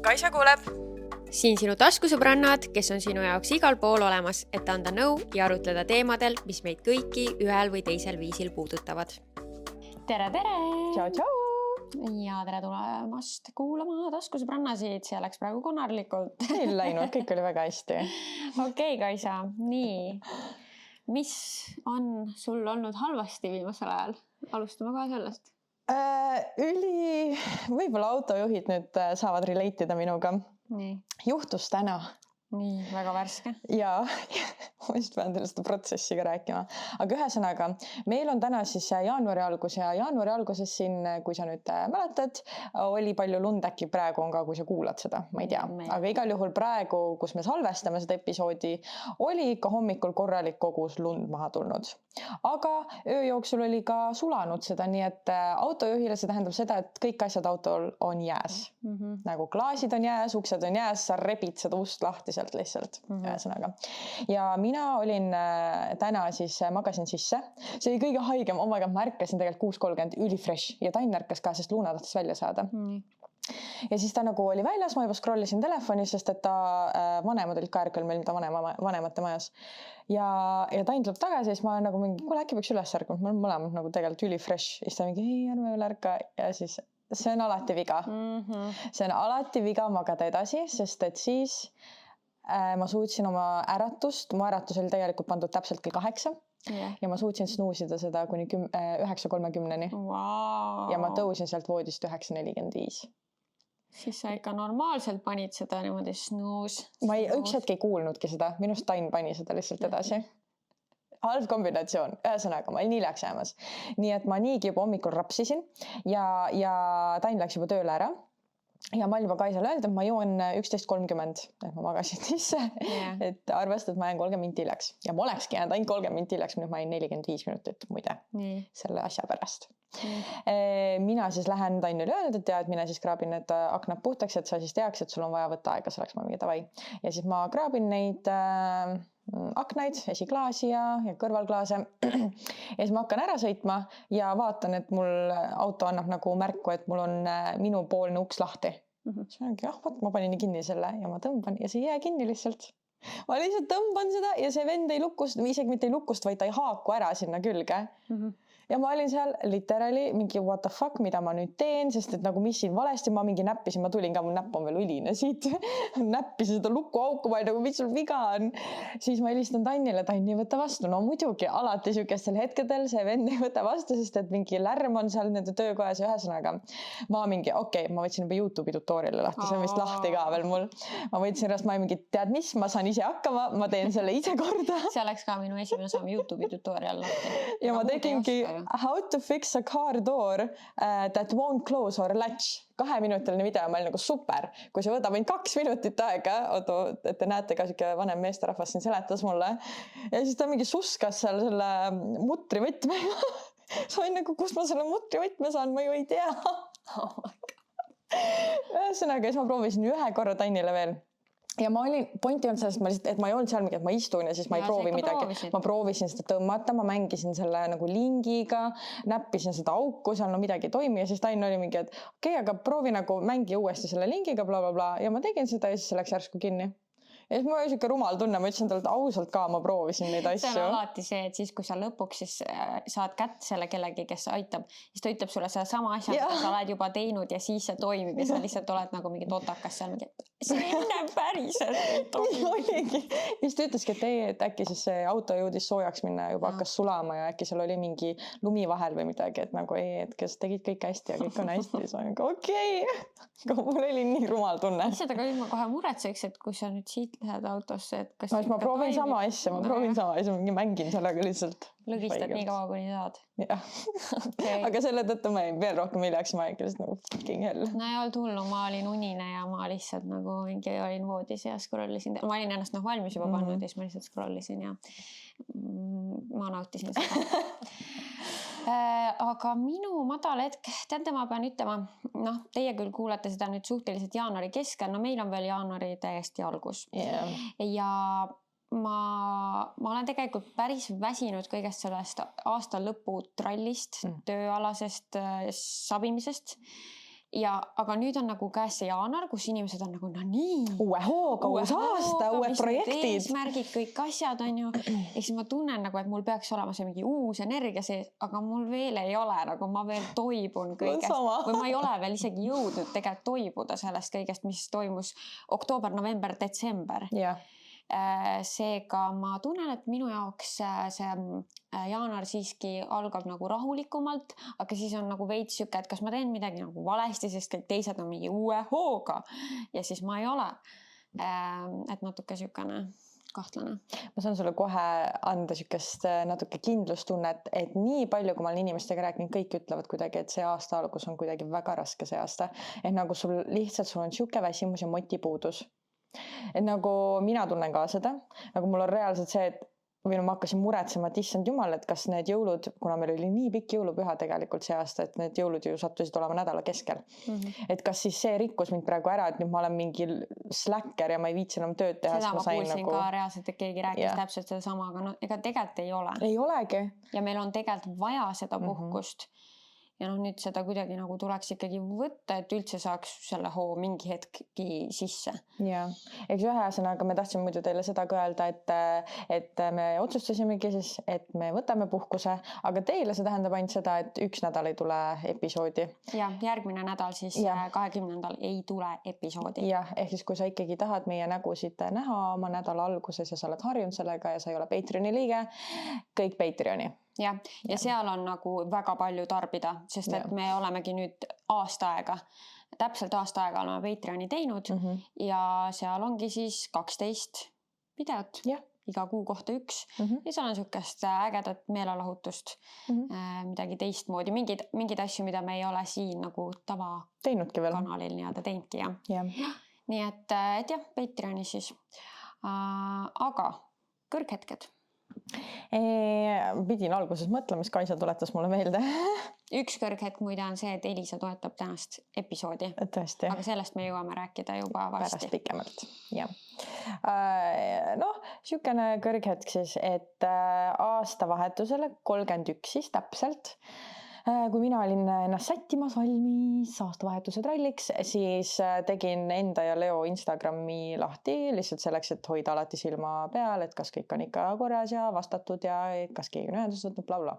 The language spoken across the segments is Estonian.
Kaisa kuuleb. Siin sinu taskusõbrannad, kes on sinu jaoks igal pool olemas, et anda nõu ja arutleda teemadel, mis meid kõiki ühel või teisel viisil puudutavad. Tere! Tšau, tšau! Ja tere tulemast kuulama taskusõbrannasid, see läks praegu konarlikult. Ei läinud, kõik oli väga hästi. Okei, Kaisa, nii. Mis on sul olnud halvasti viimasel ajal? Alustame kohe sellest. Võib-olla autojuhid nüüd saavad relatida minuga. Nii. Juhtus täna. Nii, väga värske. Ja ma just pean teile seda protsessi ka rääkima. Aga ühesõnaga, meil on täna siis jaanuari algus ja jaanuari alguses siin, kui sa nüüd mäletad, oli palju lund, äkki praegu on ka, kui sa kuulad seda, ma ei tea. Aga igal juhul praegu, kus me salvestame seda episoodi, oli ikka hommikul korralik kogus lund maha tulnud. Aga öö jooksul oli ka sulanud seda, nii et autojuhile see tähendab seda, et kõik asjad autol on jääs. Nagu klaasid on jääs, uksed on jääs, sa rebid seda ust lahti sealt lihtsalt. Ühesõnaga. Ja mina olin täna siis, magasin sisse. See oli kõige haigem, oh my god, ma ärkasin tegelikult 6.30 ülifresh ja Tain ärkas ka, sest Luuna tahtis välja saada. Ja siis ta nagu oli väljas, ma juba scrollisin telefoni, sest et ta vanemad olid ka ärkvel meil ta vanemate majas. Ja Tain tuleb tagasi ja siis ma nagu mingi, kuule äkki peaks üles ärkama, me oleme mõlemad nagu tegelikult ülifresh. Ja siis ta mingi, ei, ärme veel ärka. Ja siis see on alati viga. See on alati viga magada edasi, sest et siis ma suutsin oma äratust, mu äratus oli tegelikult pandud täpselt kell 8 ja ma suutsin snuusida seda kuni 9.30-ni. Wow. Ja ma tõusin sealt voodist 9.45. Siis sa ikka normaalselt panid seda niimoodi snuus. Ma üks hetk ei kuulnudki seda, minust Tain pani seda lihtsalt edasi. Halb kombinatsioon, ühesõnaga, ma olin hiljaks jäämas. Nii et ma niigi juba hommikul rapsisin ja Tain läks juba tööle ära. Ja ma olin juba Kaisale öeldi, et ma jõuan 11.30, et ma magasin sisse, et arvestad, et ma jään 30 minti hiljaks. Ja ma olekski jäänud ainult 30 minti hiljaks, ma jäin 45 minutit muide selle asja pärast. Mina siis lähen Tainile öelda, et mina siis kraabin need aknad puhtaks, et sa siis teaks, et sul on vaja võtta aega, selleks ma mingi davai. Ja siis ma kraabin neid aknaid, esiklaasi ja kõrvalklaase. Ja siis ma hakkan ära sõitma ja vaatan, et mul auto annab nagu märku, et mul on minu poolne uks lahti. Siis ma olengi, ma panin kinni selle ja ma tõmban ja see ei jää kinni lihtsalt. Ma lihtsalt tõmban seda ja see vend ei lukust, isegi mitte ei lukust, vaid ta ei haaku ära sinna külge. Ja ma olin seal literally mingi what the fuck, mida ma nüüd teen, sest et nagu mis siin valesti, ma mingi näppisin, ma tulin ka, mu näpp on veel üline siit, näppisin seda lukuauku, ma ei nagu, mis sul viga on. Siis ma helistan Tainile, Tain ei võta vastu, no muidugi alati sükestel hetkedel see vend ei võta vastu, sest et mingi lärm on seal nende töökojas ja ühesõnaga. Ma mingi, ma võtsin juba YouTube'i tutorial'e lahti, see on vist lahti ka veel mul. Ma võtsin rast, ma mingi, tead mis, ma saan ise hakkama, ma teen selle ise korda. See oleks ka minu esimene samm YouTube'i tutorial lahti. Ja ma tegingi how to fix a car door that won't close or latch. 2-minutiline video, ma olin nagu super. Kui see võtab ainult 2 minutit aega, et te näete ka siuke vanem meesterahvas siin seletas mulle. Ja siis ta mingi suskas seal selle mutrivõtmega. Sa olin nagu, kus ma selle mutrivõtme saan, ma ju ei tea. Ühesõnaga, siis ma proovisin ühe korra Tainile veel. Ja ma olin, point ei olnud sellest, et ma ei olnud seal mingi, et ma istun ja siis ma ei proovi midagi. Ma proovisin seda tõmmata, ma mängisin selle nagu lingiga, näppisin seda auku, seal no midagi ei toimi ja siis Tain oli mingi, et okei, aga proovi nagu mängi uuesti selle lingiga, bla, bla, bla. Ja ma tegin seda ja siis see läks järsku kinni. Ja siis mul oli siuke rumal tunne, ma ütlesin talle ausalt ka, ma proovisin neid asju. See on alati see, et siis kui sa lõpuks siis saad kätt selle kellegi, kes aitab, siis ta ütleb sulle seda sama asja, mida sa oled juba teinud ja siis see toimib ja sa lihtsalt oled nagu mingi totakas seal mingi, see enne päriselt ei toimi. Ja siis ta ütleski, et äkki siis see auto jõudis soojaks minna ja juba hakkas sulama ja äkki seal oli mingi lumi vahel või midagi, et nagu ei, et kes tegid kõik hästi ja kõik on hästi. Siis ma nagu okei. Mul oli nii rumal tunne. Seda ka ma kohe muretseks, et kui sa nüüd siit lähed autosse, et kas... Ma proovin sama asja, mingi mängin sellega lihtsalt. Lõgistad nii kaua, kuni saad. Jah. Aga selle tõttu ma jäin veel rohkem hiljaks, ma jäin nagu fucking hell. No ei olnud hullu, ma olin unine ja ma lihtsalt nagu mingi olin voodis ja scrollisin. Ma olin ennast valmis juba pannud ja siis ma lihtsalt scrollisin ja ma nautisin seda. Aga minu madal hetk, teate, ma pean ütlema, teie küll kuulete seda nüüd suhteliselt jaanuari keskel, meil on veel jaanuari täiesti algus. Ja ma olen tegelikult päris väsinud kõigest sellest aasta lõpu trallist, tööalasest sabimisest. Aga nüüd on nagu käes see jaanuar, kus inimesed on nagu, no nii. Uue hooga, uus aasta, uued projektid. Eesmärgid, kõik asjad on ju. Ja siis ma tunnen nagu, et mul peaks olema see mingi uus energia sees, aga mul veel ei ole, nagu ma veel toibun kõigest. Või ma ei ole veel isegi jõudnud tegelikult toibuda sellest kõigest, mis toimus oktoober, november, detsember. Seega ma tunnen, et minu jaoks see jaanuar siiski algab nagu rahulikumalt, aga siis on nagu veits siuke, et kas ma teen midagi nagu valesti, sest kõik teised on mingi uue hooga ja siis ma ei ole. Et natuke siukene kahtlane. Ma saan sulle kohe anda siukest natuke kindlustunnet, et nii palju, kui ma olen inimestega rääkinud, kõik ütlevad kuidagi, et see aasta algus on kuidagi väga raske see aasta. Et nagu sul on siuke väsimus ja motipuudus. Et nagu mina tunnen ka seda, nagu mul on reaalselt see, et või ma hakkasin muretsema, et issand jumal, et kas need jõulud, kuna meil oli nii pikk jõulupüha tegelikult see aasta, et need jõulud ju sattusid olema nädala keskel. Et kas siis see rikkus mind praegu ära, et nüüd ma olen mingi slacker ja ma ei viitsi enam tööd teha. Seda ma kuulsin ka reaalselt, et keegi rääkis täpselt seda sama, aga no ega tegelikult ei ole. Ei olegi. Ja meil on tegelikult vaja seda puhkust. Ja nüüd seda kuidagi nagu tuleks ikkagi võtta, et üldse saaks selle hoo mingi hetki sisse. Ja, eks ühesõnaga me tahtsime muidu teile seda ka öelda, et me otsustasimegi siis, et me võtame puhkuse, aga teile see tähendab ainult seda, et üks nädal ei tule episoodi. Ja järgmine nädal siis 20. ei tule episoodi. Ja, ehk siis kui sa ikkagi tahad meie nägusid näha oma nädala alguses ja sa oled harjunud sellega ja sa ei ole Patreoni liige, kõik Patreoni. Ja seal on nagu väga palju tarbida, sest et me olemegi nüüd täpselt aasta aega oleme Patreoni teinud ja seal ongi siis 12 videot, iga kuu kohta 1 ja seal on siukest ägedat meelelahutust, midagi teistmoodi, mingid asju, mida me ei ole siin nagu tavakanalil nii-öelda teinudki. Nii et jah, Patreoni siis. Aga kõrghetked. Pidin alguses mõtlema, mis Kaisa tuletas mulle meelde. Üks kõrghetk muide on see, et Elisa toetab tänast episoodi. Tõesti. Aga sellest me jõuame rääkida juba varsti. Pärast pikemalt, jah. Siukene kõrghetk siis, et aastavahetusele 31 siis täpselt. Kui mina olin ennast sättimas valmis aastavahetuse tralliks, siis tegin enda ja Leo Instagrami lahti lihtsalt selleks, et hoida alati silma peal, et kas kõik on ikka korras ja vastatud ja kas keegi on ühendust võtnud, bla.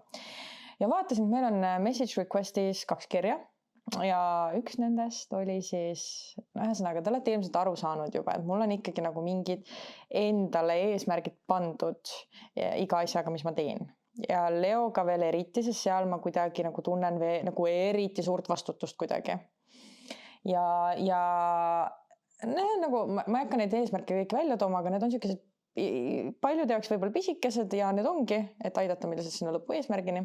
Ja vaatasin, et meil on message requestis 2 kirja ja üks nendest oli siis, ühesõnaga, te olete ilmselt aru saanud juba, et mul on ikkagi nagu mingid endale eesmärgid pandud iga asjaga, mis ma teen. Ja Leoga veel eriti, sest seal ma kuidagi nagu tunnen nagu eriti suurt vastutust kuidagi. Ja nagu ma ei hakka neid eesmärke kõik välja tooma, aga need on sellised paljude jaoks võib-olla pisikesed ja need ongi, et aidata meile sinna lõpu eesmärgini.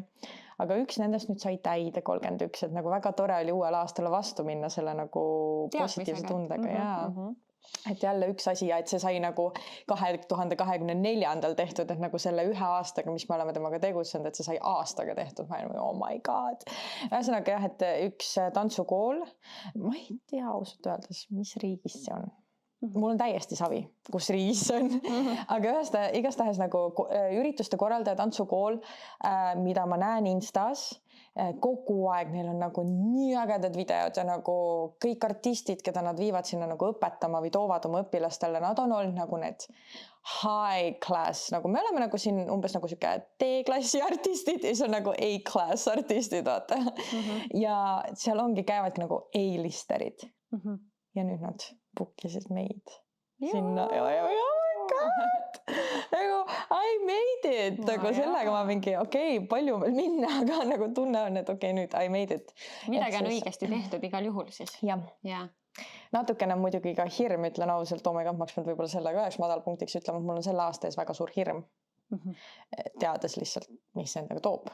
Aga üks nendest nüüd sai täide 31, et nagu väga tore oli uuele aastale vastu minna selle nagu positiivse tundega. Et jälle üks asi ja et see sai nagu 2024 tehtud, et nagu selle 1 aastaga, mis me oleme temaga tegutsenud, et see sai aastaga tehtud. Ma olen, oh my god. Ühesõnaga jah, et üks tantsukool, ma ei tea ausalt öeldes, mis riigis see on. Mul on täiesti savi, kus riigis see on. Aga igastahes nagu ürituste korraldaja tantsukool, mida ma näen Instas, kogu aeg neil on nagu nii ägedad videod ja nagu kõik artistid, keda nad viivad sinna nagu õpetama või toovad oma õpilastele, nad on olnud nagu need high class, nagu me oleme nagu siin umbes nagu siuke D-klassi artistid ja see on nagu A-class artistid, vaata. Ja seal ongi käivadki nagu A-listerid. Ja nüüd nad bookisid meid sinna ja my god, nagu I made it, nagu sellega ma mingi palju veel minna, aga nagu tunne on, et nüüd I made it. Midagi on õigesti tehtud igal juhul siis. Ja. Natukene on muidugi ka hirm, ütlen ausalt, ma peaks võib-olla sellega üheks madalpunktiks ütlema, et mul on selle aasta ees väga suur hirm. Teades lihtsalt, mis endaga toob.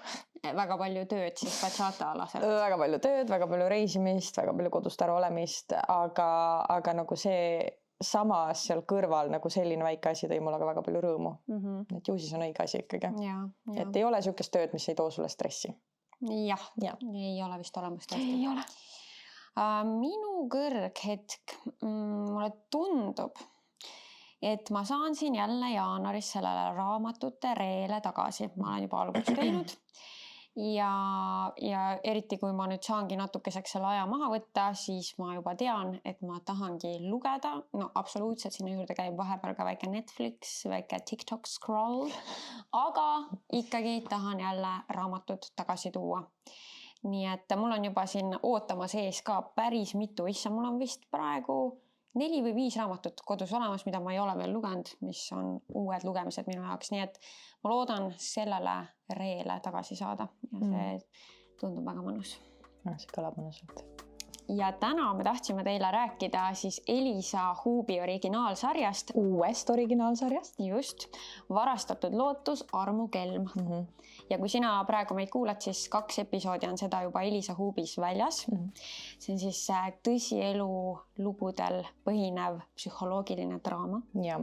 Väga palju tööd siis bachata-alaselt. Väga palju tööd, väga palju reisimist, väga palju kodust ära olemist, aga nagu see samas seal kõrval nagu selline väike asi tõi mulle ka väga palju rõõmu. Et ju siis on õige asi ikkagi. Et ei ole siukest tööd, mis ei too sulle stressi. Jah, ei ole vist olemas tõesti. Ei ole. Minu kõrghetk, mulle tundub, et ma saan siin jälle jaanuaris sellele raamatute reele tagasi. Ma olen juba algust teinud ja eriti kui ma nüüd saangi natukeseks selle aja maha võtta, siis ma juba tean, et ma tahangi lugeda. No absoluutselt sinna juurde käib vahepeal ka väike Netflix, väike TikTok scroll, aga ikkagi tahan jälle raamatud tagasi tuua. Nii et mul on juba siin ootamas ees ka päris mitu, mul on vist praegu 4 või 5 raamatut kodus olemas, mida ma ei ole veel lugenud, mis on uued lugemised minu jaoks, nii et ma loodan sellele reele tagasi saada ja see tundub väga mõnus. See kõlab mõnusalt. Ja täna me tahtsime teile rääkida siis Elisa Huubi originaalsarjast. Uuest originaalsarjast. Just. Varastatud lootus, armukelm. Ja kui sina praegu meid kuulad, siis 2 episoodi on seda juba Elisa Huubis väljas. See on siis tõsielu lugudel põhinev psühholoogiline draama. Ja.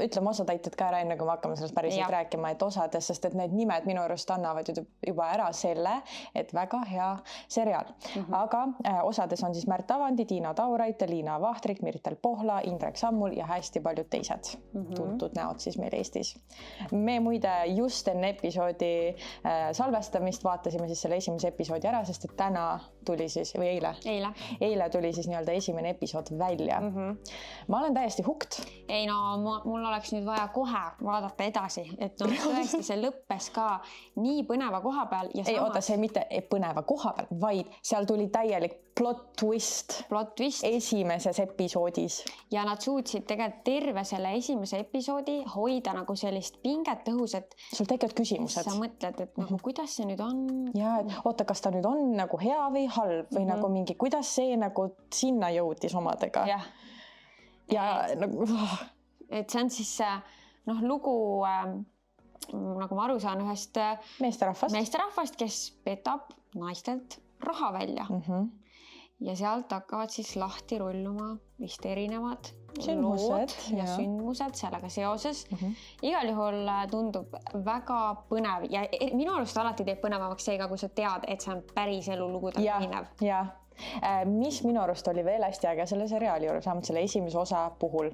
Ütleme osad aitad ka ära enne, kui me hakkame sellest päriselt rääkima, et osades, sest et need nimed minu arust annavad juba ära selle, et väga hea seriaal. Aga osades on siis Märt Avandi, Tiina Tauraite, Liina Vahtrik, Mirtel Pohla, Indrek Sammul ja hästi paljud teised tuntud näod siis meil Eestis. Me muide just enne episoodi salvestamist vaatasime siis selle esimese episoodi ära, sest et täna tuli siis, või eile tuli siis nii-öelda esimene episood välja. Ma olen täiesti hukt. Ei no, mul oleks nüüd vaja kohe vaadata edasi, et no tõesti see lõppes ka nii põneva koha peal. Ja ei, oota, see mitte põneva koha peal, vaid seal tuli täielik plot twist esimeses episoodis. Ja nad suutsid tegelikult terve selle esimese episoodi hoida nagu sellist pinget õhus, et sul tekivad küsimused. Sa mõtled, et nagu kuidas see nüüd on? Ja, et oota, kas ta nüüd on nagu hea või halb või nagu mingi, kuidas see nagu sinna jõudis omadega. Ja nagu... Et see on siis lugu, nagu ma aru saan, ühest meesterahvast, kes petab naistelt raha välja. Ja sealt hakkavad siis lahti rulluma vist erinevad lood ja sündmused sellega seoses. Igal juhul tundub väga põnev ja minu arust alati teeb põnevamaks seega, kui sa tead, et see on päris elu lugudel põhinev. Ja. Mis minu arust oli veel hästi äge selle seriaali juures, vähemalt selle esimese osa puhul,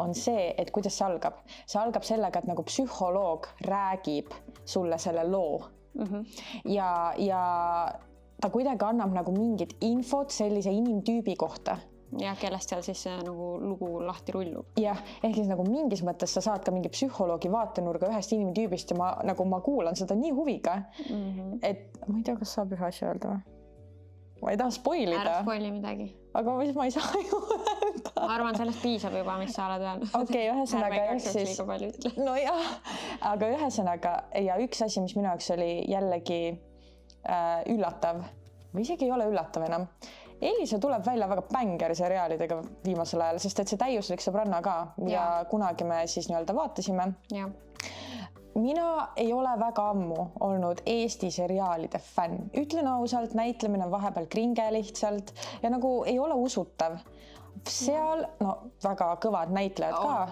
on see, et kuidas see algab. See algab sellega, et nagu psühholoog räägib sulle selle loo. Ja ta kuidagi annab nagu mingit infot sellise inimtüübi kohta. Ja kellest seal siis nagu lugu lahti rullub. Jah, ehk siis nagu mingis mõttes sa saad ka mingi psühholoogi vaatenurga ühest inimtüübist ja ma kuulan seda nii huviga, et ma ei tea, kas saab ühe asja öelda või? Ma ei taha spoilida. Ära spoili midagi. Aga ma ei saa ju öelda. Ma arvan, sellest piisab juba, mis sa oled öelnud. Okei, ühesõnaga siis... No jah, aga ühesõnaga ja üks asi, mis minu jaoks oli jällegi üllatav või isegi ei ole üllatav enam. Elisa tuleb välja väga bängeri seriaalidega viimasel ajal, sest et see Täiuslik sõbranna ka, mida kunagi me siis nii-öelda vaatasime. Mina ei ole väga ammu olnud Eesti seriaalide fänn. Ütlen ausalt, näitlemine on vahepeal kringe lihtsalt ja nagu ei ole usutav. Seal väga kõvad näitlejad ka,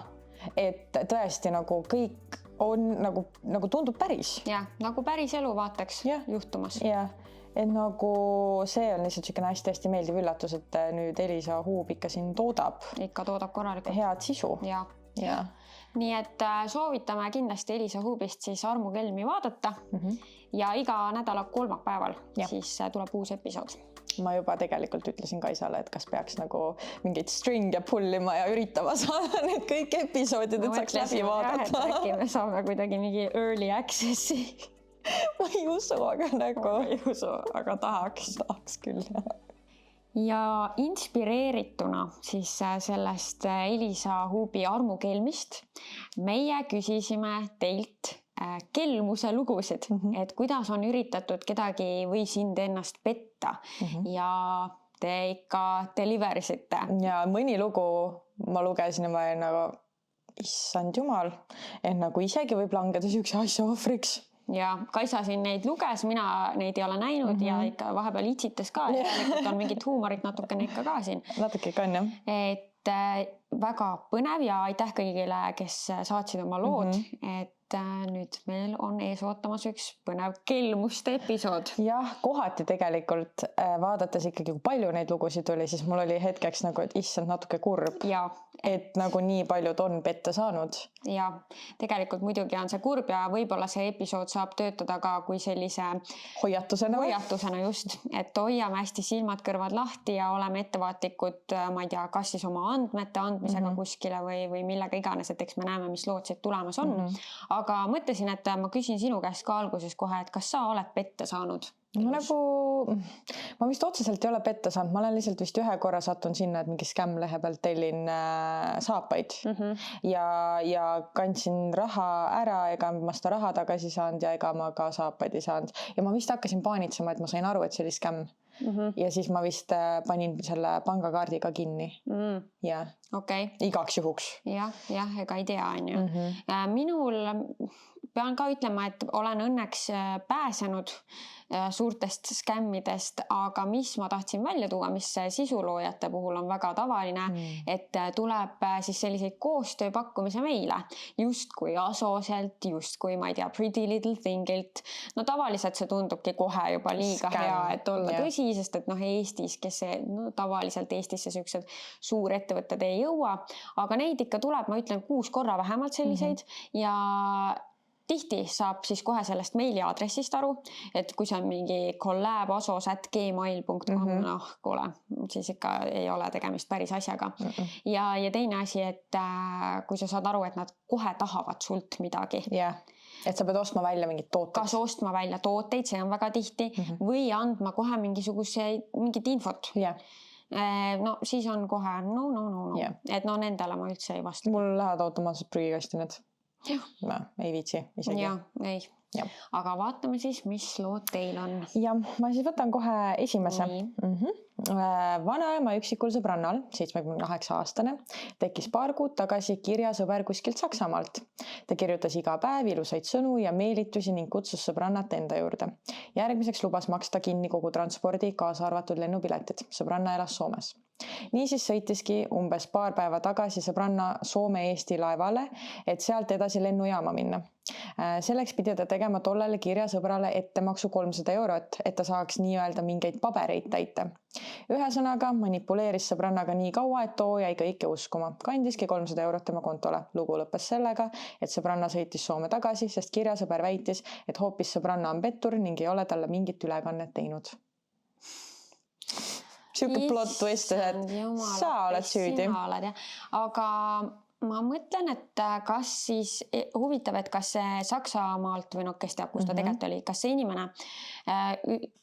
et tõesti nagu kõik on nagu tundub päris. Ja, nagu päris elu vaataks juhtumas. Ja, et nagu see on lihtsalt selline hästi meeldiv üllatus, et nüüd Elisa Huub ikka siin toodab. Ikka toodab korralikult. Head sisu. Ja. Nii et soovitame kindlasti Elisa Huubist siis Armukelmi vaadata ja iga nädala kolmapäeval siis tuleb uus episood. Ma juba tegelikult ütlesin Kaisale, et kas peaks nagu mingit string'e pullima ja üritama saada need kõik episoodid, et saaks läbi vaadata. Äkki me saame kuidagi mingi early access'i. Ma ei usu, aga nagu... Ma ei usu, aga tahaks küll. Ja inspireerituna siis sellest Elisa Huubi Armukelmist meie küsisime teilt kelmuse lugusid, et kuidas on üritatud kedagi või sind ennast petta ja te ikka deliverisite. Ja mõni lugu ma lugesin ja ma olin nagu, issand jumal, et nagu isegi võib langeda sihukese asja ohvriks. Ja Kaisa siin neid luges, mina neid ei ole näinud ja ikka vahepeal itsites ka. Järelikult on mingit huumorit natukene ikka ka siin. Natuke ikka on, jah. Et väga põnev ja aitäh kõigile, kes saatsid oma lood. Et nüüd meil on ees ootamas üks põnev kelmuste episood. Jah, kohati tegelikult vaadates ikkagi, kui palju neid lugusid oli, siis mul oli hetkeks nagu, et issand natuke kurb, ja, et nagu nii paljud on pette saanud. ja tegelikult muidugi on see kurb ja võib-olla see episood saab töötada ka kui sellise hoiatusena just, et hoiame hästi silmad-kõrvad lahti ja oleme ettevaatlikud, ma ei tea, kas siis oma andmete andmisega kuskile või millega iganes, et eks me näeme, mis lood siit tulemas on. Aga mõtlesin, et ma küsin sinu käest ka alguses kohe, et kas sa oled pette saanud? Ma vist otseselt ei ole pette saanud, ma olen lihtsalt vist ühe korra sattun sinna, et mingi skämmlehe pealt tellin saapaid ja kandsin raha ära, ega ma seda raha tagasi saanud ja ega ma ka saapaid ei saanud. Ja ma vist hakkasin paanitsema, et ma sain aru, et see oli skämm. Ja siis ma vist panin selle pangakaardiga kinni. Ja igaks juhuks. Jah, ega ei tea, on ju. Minul pean ka ütlema, et olen õnneks pääsenud suurtest skämmidest, aga mis ma tahtsin välja tuua, mis sisuloojate puhul on väga tavaline, et tuleb siis selliseid koostööpakkumise meile, justkui Asoselt, justkui, ma ei tea, Pretty Little Thingilt. No tavaliselt see tundubki kohe juba liiga hea, et olla tõsi, sest et Eestis, kes tavaliselt Eestisse sellised suurettevõtted ei jõua, aga neid ikka tuleb, ma ütlen 6 korra vähemalt selliseid ja tihti saab siis kohe sellest meiliaadressist aru, et kui see on mingi collab@gmail.com, kuule, siis ikka ei ole tegemist päris asjaga. Ja teine asi, et kui sa saad aru, et nad kohe tahavad sult midagi. Et sa pead ostma välja mingid tooted. Kas ostma välja tooteid, see on väga tihti, või andma kohe mingit infot. No siis on kohe no. Et nendele ma üldse ei vasta. Mul lähevad automaatselt prügikasti need. Ma ei viitsi isegi. Ei. Aga vaatame siis, mis lood teil on. Ja ma siis võtan kohe esimese. Vanaema üksikul sõbrannal, 78-aastane, tekkis paar kuud tagasi kirjasõber kuskilt Saksamaalt. Ta kirjutas iga päev ilusaid sõnu ja meelitusi ning kutsus sõbrannat enda juurde. Järgmiseks lubas maksta kinni kogu transpordi, kaasa arvatud lennupiletid. Sõbranna elas Soomes. Niisiis sõitiski umbes paar päeva tagasi sõbranna Soome-Eesti laevale, et sealt edasi lennujaama minna. Selleks pidi ta tegema tollele kirjasõbrale ettemaksu 300 €, et ta saaks nii-öelda mingeid pabereid täita. Ühesõnaga manipuleeris sõbrannaga nii kaua, et too jäi kõike uskuma. Kandiski 300 € tema kontole. Lugu lõppes sellega, et sõbranna sõitis Soome tagasi, sest kirjasõber väitis, et hoopis sõbranna on pettur ning ei ole talle mingit ülekannet teinud. Siuke plot twist, et sa oled süüdi. Aga ma mõtlen, et kas siis huvitav, et kas see Saksamaalt või kes teab, kus ta tegelikult oli, kas see inimene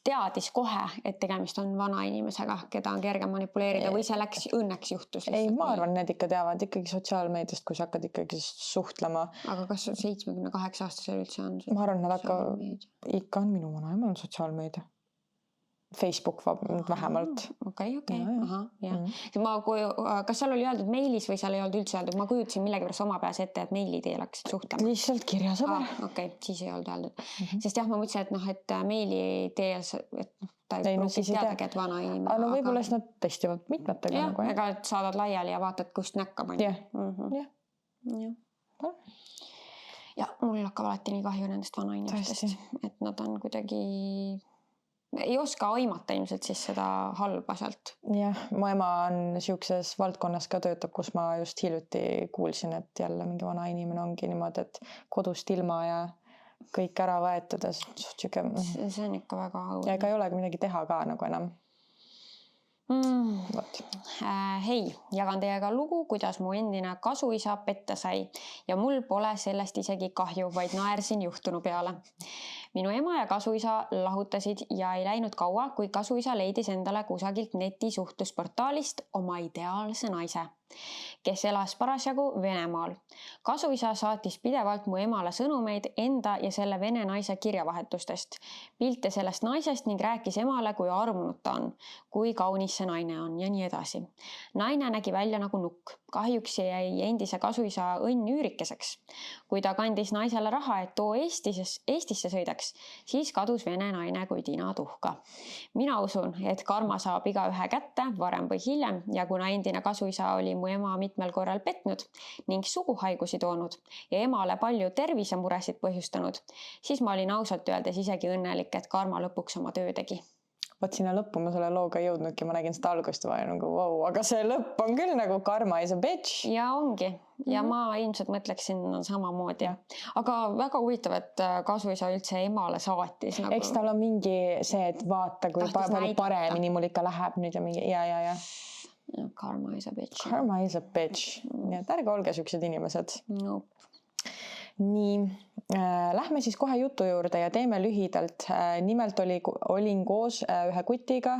teadis kohe, et tegemist on vana inimesega, keda on kerge manipuleerida või see läks õnneks juhtus? Ei, ma arvan, need ikka teavad ikkagi sotsiaalmeediast, kui sa hakkad ikkagi suhtlema. Aga kas 78-aastasel üldse on? Ma arvan, nad ikka on minu vanaema on sotsiaalmeedia. Facebook vähemalt. Okei. Kas seal oli öeldud meilis või seal ei olnud üldse öeldud? Ma kujutasin millegipärast oma peas ette, et meili teel hakkasid suhtlema. Lihtsalt kirjasõber. Okei, siis ei olnud öeldud. Sest jah, ma mõtlesin, et meili teel, et ta ei pruugi teadagi, et vana inimene. No võib-olla siis nad testivad mitmetega. Ega saadad laiali ja vaatad, kust näkkab. Ja mul hakkab alati nii kahju nendest vana inimestest, et nad on kuidagi... ei oska aimata ilmselt siis seda halba sealt. Jah, mu ema on siukses valdkonnas ka töötab, kus ma just hiljuti kuulsin, et jälle mingi vana inimene ongi niimoodi, et kodust ilma ja kõik ära võetud. See on ikka väga õudne. Ja ega ei olegi midagi teha ka nagu enam. Hei, jagan teiega lugu, kuidas mu endine kasuisa petta sai ja mul pole sellest isegi kahju, vaid naersin juhtunu peale. Minu ema ja kasuisa lahutasid ja ei läinud kaua, kui kasuisa leidis endale kusagilt netisuhtlusportaalist oma ideaalse naise, kes elas parasjagu Venemaal. Kasuisa saatis pidevalt mu emale sõnumeid enda ja selle vene naise kirjavahetustest, pilte sellest naisest ning rääkis emale, kui armunud ta on, kui kaunis see naine on ja nii edasi. Naine nägi välja nagu nukk. Kahjuks jäi endise kasuisa õnn üürikeseks. Kui ta kandis naisele raha, et too Eestisse sõidaks, siis kadus vene naine kui tina tuhka. Mina usun, et karma saab igaühe kätte varem või hiljem ja kuna endine kasuisa oli mu ema mitmel korral petnud ning suguhaigusi toonud ja emale palju tervisemuresid põhjustanud, siis ma olin ausalt öeldes isegi õnnelik, et karma lõpuks oma töö tegi. Vot sinna lõppu ma selle looga ei jõudnudki, ma nägin seda algust ja nagu wow, aga see lõpp on küll nagu karma is a bitch. Ja ongi. Ja ma ilmselt mõtleksin samamoodi. Aga väga huvitav, et kasuisa üldse emale saatis. Nagu... Eks tal on mingi see, et vaata, kui palju paremini mul ikka läheb nüüd ja mingi ja. Karma is a bitch. Karma is a bitch. Nii et ärge olge siuksed inimesed. Nope. Nii, lähme siis kohe jutu juurde ja teeme lühidalt. Nimelt olin koos ühe kutiga,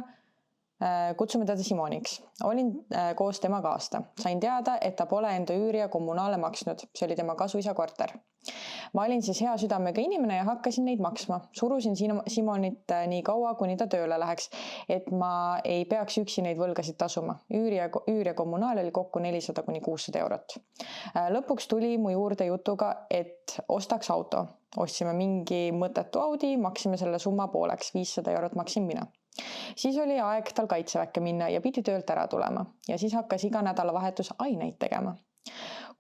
kutsume teda Simoniks. Olin koos temaga aasta. Sain teada, et ta pole enda üüri ja kommunaale maksnud. See oli tema kasuisa korter. Ma olin siis hea südamega inimene ja hakkasin neid maksma. Surusin Simonit nii kaua, kuni ta tööle läheks, et ma ei peaks üksi neid võlgasid tasuma. Üür ja kommunaal oli kokku 400 kuni 600 eurot. Lõpuks tuli mu juurde jutuga, et ostaks auto. Ostsime mingi mõttetu Audi, maksime selle summa pooleks, 500 eurot maksin mina. Siis oli aeg tal kaitseväkke minna ja pidi töölt ära tulema. Ja siis hakkas iga nädalavahetus aineid tegema.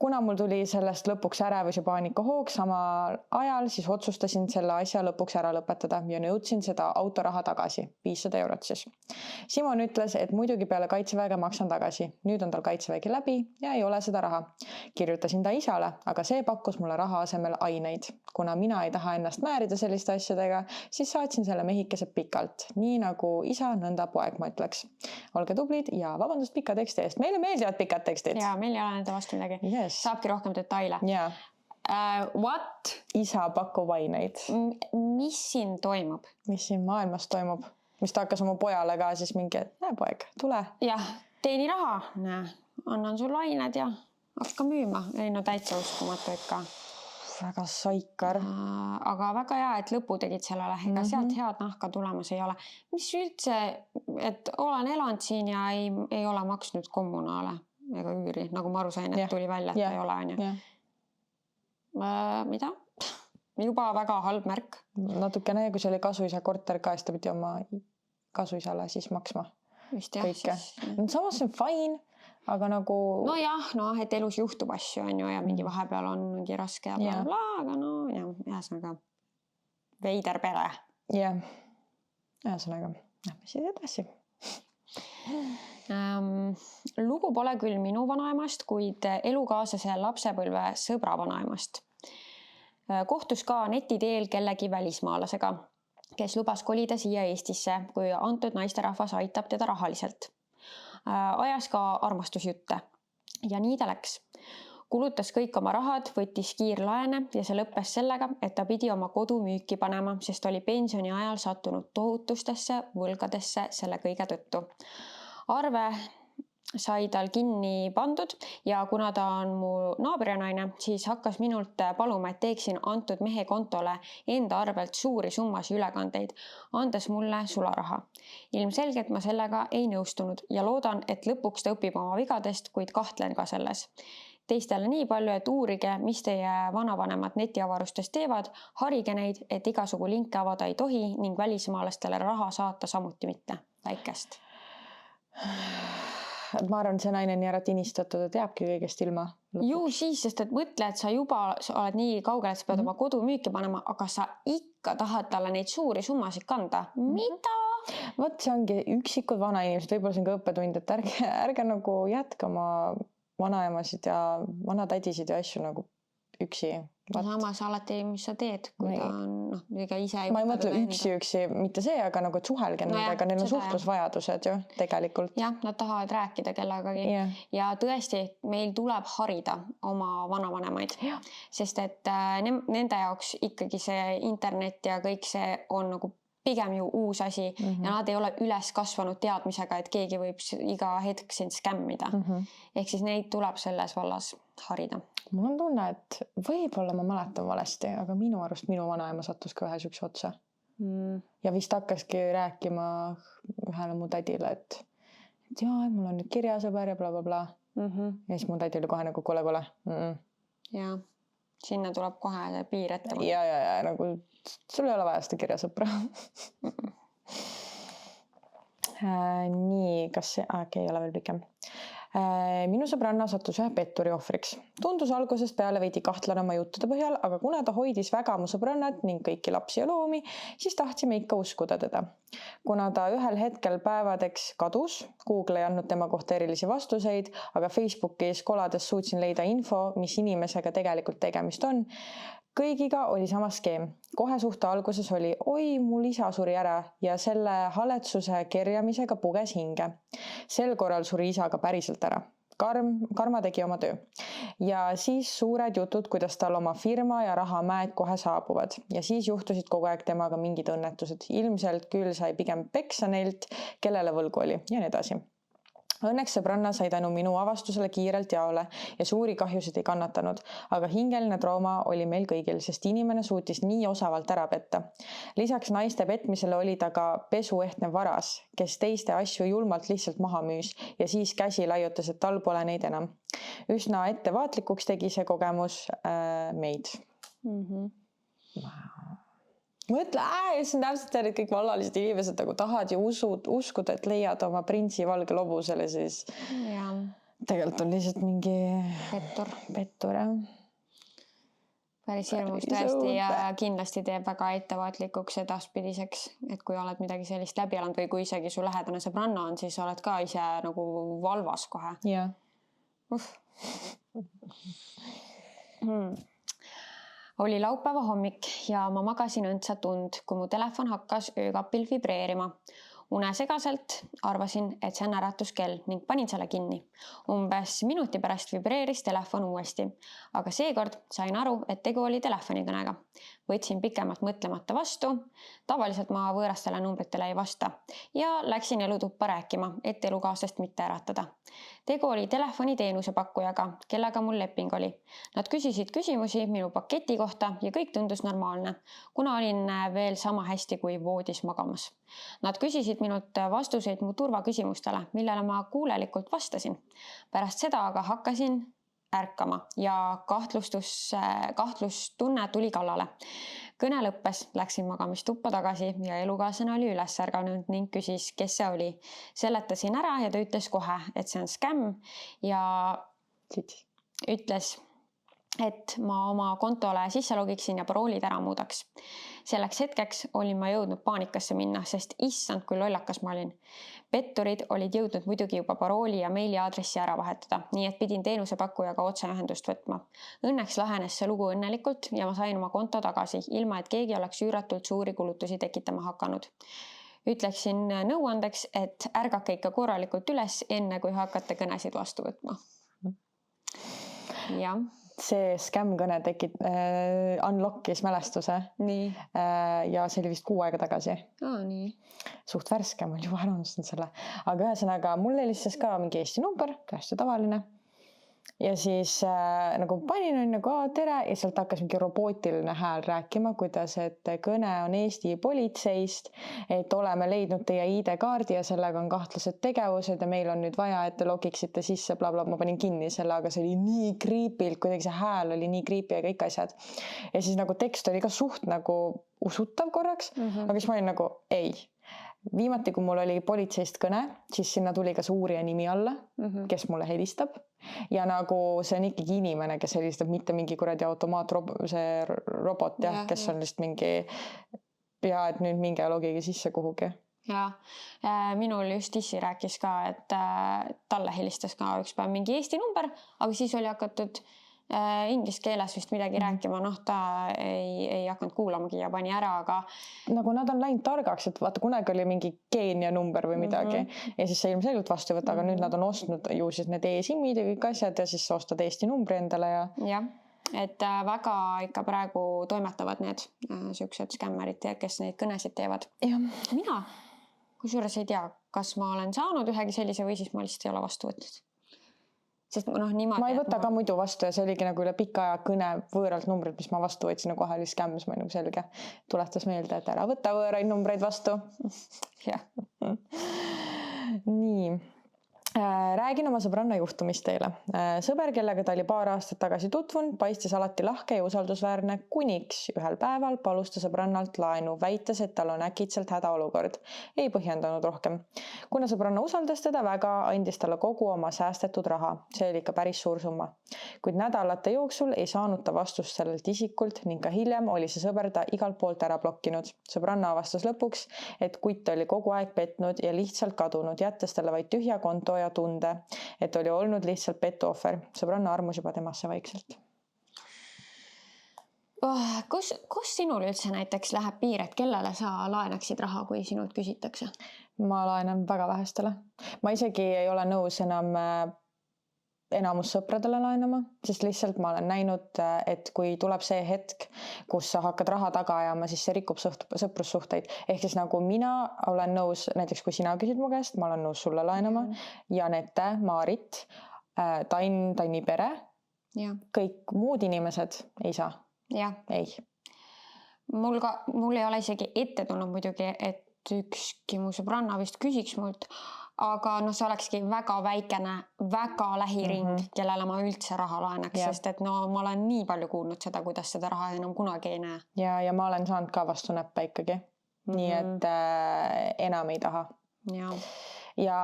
Kuna mul tuli sellest lõpuks ärevus ja paanika hoog samal ajal, siis otsustasin selle asja lõpuks ära lõpetada ja nõudsin seda autoraha tagasi, 500 eurot siis. Simon ütles, et muidugi peale kaitseväega maksan tagasi. Nüüd on tal kaitsevägi läbi ja ei ole seda raha. Kirjutasin ta isale, aga see pakkus mulle raha asemel aineid. Kuna mina ei taha ennast määrida selliste asjadega, siis saatsin selle mehikese pikalt. Nii nagu isa, nõnda poeg, ma ütleks. Olge tublid ja vabandust pika teksti eest. Meile meeldivad pikad tekstid. Ja meil ei ole nende vastu midagi. Yes. Saabki rohkem detaile. Yeah. What? Isa pakub aineid. Mis siin toimub? Mis siin maailmas toimub? Mis ta hakkas oma pojale ka siis mingi, et näe poeg, tule. Jah, teeni raha. Näe, annan sulle ained ja hakka müüma. Ei no täitsa uskumatu ikka. Väga saikar. Aga väga hea, et lõpu tegid sellele. Ega sealt head nahka tulemas ei ole. Mis üldse, et olen elanud siin ja ei ole maksnud kommunaale ega üüri, nagu ma aru sain, et tuli välja, et ei ole aine. Mida? Juba väga halb märk. Natukene, kui see oli kasuisa korter ka, siis ta pidi oma kasuisale siis maksma. Just jah. Kõike. Samas see on fine, aga nagu... No jah, et elus juhtub asju on ju ja mingi vahepeal on mingi raske ja bla, aga no ja ühesõnaga veider pere. Jah, ühesõnaga, lähme siis edasi. Lugu pole küll minu vanaemast, kuid elukaaslase lapsepõlve sõbra vanaemast. Kohtus ka neti teel kellegi välismaalasega, kes lubas kolida siia Eestisse, kui antud naisterahvas aitab teda rahaliselt. Ajas ka armastusjutte ja nii ta läks. Kulutas kõik oma rahad, võttis kiirlaene ja see lõppes sellega, et ta pidi oma kodu müüki panema, sest oli pensioni ajal sattunud tohutustesse võlgadesse selle kõige tõttu. Arve sai tal kinni pandud ja kuna ta on mu naabrinaine, siis hakkas minult paluma, et teeksin antud mehe kontole enda arvelt suuri summas ülekandeid, andes mulle sularaha. Ilmselgelt ma sellega ei nõustunud ja loodan, et lõpuks ta õpib oma vigadest, kuid kahtlen ka selles. Teistele nii palju, et uurige, mis teie vanavanemad netiavarustes teevad, harige neid, et igasugu linke avada ei tohi ning välismaalastele raha saata samuti mitte. Väikest. Ma arvan, see naine on nii ära tinistatud, et jääbki kõigest ilma. Ju siis, sest et mõtle, et sa juba oled nii kaugel, et sa pead oma kodu müüki panema, aga sa ikka tahad talle neid suuri summasid kanda. Mida? Vot see ongi üksikud vanainimesed, võib-olla see on ka õppetund, et ärge nagu jätka oma vanaemasid ja vanatädisid ja asju nagu üksi. Samas alati, mis sa teed, kui ta on ega ise... Ma ei mõtle üksi, mitte see, aga nagu et suhelge nendega, neil on suhtlusvajadused ju tegelikult. Jah, nad tahavad rääkida kellegagi. Ja tõesti, meil tuleb harida oma vanavanemaid, sest et nende jaoks ikkagi see internet ja kõik see on nagu pigem ju uus asi ja nad ei ole üles kasvanud teadmisega, et keegi võib iga hetk sind skämmida. Ehk siis neid tuleb selles vallas harida. Mul on tunne, et võib-olla ma mäletan valesti, aga minu arust minu vanaema sattus ka ühe sükse otsa. Ja vist hakkaski rääkima ühele mu tädile, et jaa, mul on nüüd kirjasõber ja bla bla bla. Ja siis mu tädi oli kohe nagu kole. Ja sinna tuleb kohe see piir ette. Ja nagu sul ei ole vaja seda kirjasõpra. Nii, kas see... ei ole veel pikem. Minu sõbranna sattus ühe petturi ohvriks. Tundus algusest peale veidi kahtlane oma juttude põhjal, aga kuna ta hoidis väga mu sõbrannat ning kõiki lapsi ja loomi, siis tahtsime ikka uskuda teda. Kuna ta ühel hetkel päevadeks kadus, Google ei andnud tema kohta erilisi vastuseid, aga Facebookis kolades suutsin leida info, mis inimesega tegelikult tegemist on. Kõigiga oli sama skeem. Kohe suhte alguses oli, oi, mul isa suri ära ja selle haletsuse kerjamisega puges hinge. Sel korral suri isa ka päriselt ära. Karma tegi oma töö. Ja siis suured jutud, kuidas tal oma firma ja rahamäed kohe saabuvad. Ja siis juhtusid kogu aeg temaga mingid õnnetused. Ilmselt küll sai pigem peksa neilt, kellele võlgu oli ja nii edasi. Õnneks sõbranna sai tänu minu avastusele kiirelt jaole ja suuri kahjusid ei kannatanud, aga hingeline trauma oli meil kõigil, sest inimene suutis nii osavalt ära petta. Lisaks naiste petmisele oli ta ka pesuehtne varas, kes teiste asju julmalt lihtsalt maha müüs ja siis käsi laiutas, et tal pole neid enam. Üsna ettevaatlikuks tegi see kogemus meid. Mõtle, see on täpselt see, et kõik vallalised inimesed nagu tahad ja uskuda, et leiad oma printsi valge lobusele, siis tegelikult on lihtsalt mingi pettur, jah. Päris hirmus tõesti ja kindlasti teeb väga ettevaatlikuks edaspidiseks, et kui oled midagi sellist läbi elanud või kui isegi su lähedane sõbranna on, siis oled ka ise nagu valvas kohe. Jah. Oli laupäeva hommik ja ma magasin õndsat und, kui mu telefon hakkas öökapil vibreerima. Unesegaselt arvasin, et see on äratuskell ning panin selle kinni. Umbes minuti pärast vibreeris telefon uuesti, aga seekord sain aru, et tegu oli telefonikõnega. Võtsin pikemalt mõtlemata vastu, tavaliselt ma võõrastele numbritele ei vasta ja läksin elutuppa rääkima, et elukaaslast mitte äratada. Tegu oli telefoniteenuse pakkujaga, kellega mul leping oli. Nad küsisid küsimusi minu paketi kohta ja kõik tundus normaalne, kuna olin veel sama hästi kui voodis magamas. Nad küsisid minult vastuseid mu turvaküsimustele, millele ma kuulelikult vastasin. Pärast seda aga hakkasin ärkama ja kahtlustunne tuli kallale. Kõne lõppes, läksin magamistuppa tagasi ja elukaaslane oli üles ärganud ning küsis, kes see oli. Seletasin ära ja ta ütles kohe, et see on skämm ja ütles, et ma oma kontole sisse logiksin ja paroolid ära muudaks. Selleks hetkeks olin ma jõudnud paanikasse minna, sest issand, kui lollakas ma olin. Petturid olid jõudnud muidugi juba parooli ja meiliaadressi ära vahetada, nii et pidin teenusepakkujaga otseühendust võtma. Õnneks lahenes see lugu õnnelikult ja ma sain oma konto tagasi, ilma et keegi oleks üüratult suuri kulutusi tekitama hakanud. Ütleksin nõuandeks, et ärgake ikka korralikult üles, enne kui hakkate kõnesid vastu võtma. Jah. See skämm-kõne unlockis mälestuse. Nii. Ja see oli vist 6 aega tagasi. Nii. Suht värske, ma juba ära unustanud selle. Aga ühesõnaga, mulle helistas ka mingi Eesti number, hästi tavaline. Ja siis nagu panin on nagu tere ja sealt hakkas mingi robootiline hääl rääkima, kuidas, et kõne on Eesti politseist, et oleme leidnud teie ID-kaardi ja sellega on kahtlased tegevused ja meil on nüüd vaja, et te logiksite sisse, blablabla, ma panin kinni selle, aga see oli nii creepy'lt, kuidagi see hääl oli nii creepy ja kõik asjad. Ja siis nagu tekst oli ka suht nagu usutav korraks, aga siis ma olin nagu ei. Viimati, kui mul oli politseist kõne, siis sinna tuli ka see uurija nimi alla, kes mulle helistab. Ja nagu see on ikkagi inimene, kes helistab, mitte mingi kuradi see robot, kes on lihtsalt mingi et nüüd mingi logigi sisse kuhugi. Ja minul just issi rääkis ka, et talle helistas ka üks päev mingi Eesti number, aga siis oli hakatud inglise keeles vist midagi rääkima, ta ei hakanud kuulamagi ja pani ära, aga nagu nad on läinud targaks, et vaata kunagi oli mingi Keenia number või midagi ja siis see ilmselgelt vastu võtta, aga nüüd nad on ostnud ju siis need e-SIM-id ja kõik asjad ja siis ostad Eesti numbri endale ja et väga ikka praegu toimetavad need siuksed skämmerid, kes neid kõnesid teevad. Mina kusjuures ei tea, kas ma olen saanud ühegi sellise või siis ma lihtsalt ei ole vastu võtnud. Sest, niimoodi, ma ei võta ka muidu vastu ja see oligi nagu üle pika aja kõne võõralt numbrid, mis ma vastu võtsin ja kohe oli skämmis, ma nagu selge. Tuletas meelde, et ära võta võõraid numbreid vastu. Nii. Räägin oma sõbranna juhtumist teile. Sõber, kellega ta oli paar aastat tagasi tutvunud, paistis alati lahke ja usaldusväärne, kuniks ühel päeval palus ta sõbrannalt laenu, väites, et tal on äkitselt hädaolukord. Ei põhjendanud rohkem. Kuna sõbranna usaldas teda väga, andis talle kogu oma säästetud raha. See oli ikka päris suur summa. Kuid nädalate jooksul ei saanud ta vastust sellelt isikult ning ka hiljem oli see sõber ta igalt poolt ära blokkinud. Sõbranna avastas lõpuks, et kutt oli kogu aeg petnud ja lihtsalt kadunud, jättes talle vaid tühja konto ja tunde, et oli olnud lihtsalt petuohver. Sõbranna armus juba temasse vaikselt. Kus sinul üldse näiteks läheb piir, et kellele sa laenaksid raha, kui sinult küsitakse? Ma laenan väga vähestele. Ma isegi ei ole nõus enam enamus sõpradele laenama, sest lihtsalt ma olen näinud, et kui tuleb see hetk, kus sa hakkad raha taga ajama, siis see rikub sõprussuhteid. Ehk siis nagu mina olen nõus, näiteks kui sina küsid mu käest, ma olen nõus sulle laenama, Janette, Maarit, Taini pere, kõik muud inimesed ei saa. Ja. Ei. Mul ei ole isegi ette tulnud muidugi, et ükski mu sõbranna vist küsiks mult, aga see olekski väga väikene, väga lähiring, kellele ma üldse raha laenaks, sest et ma olen nii palju kuulnud seda, kuidas seda raha enam kunagi ei näe. Ja ma olen saanud ka vastu näppe ikkagi. Nii et enam ei taha. Ja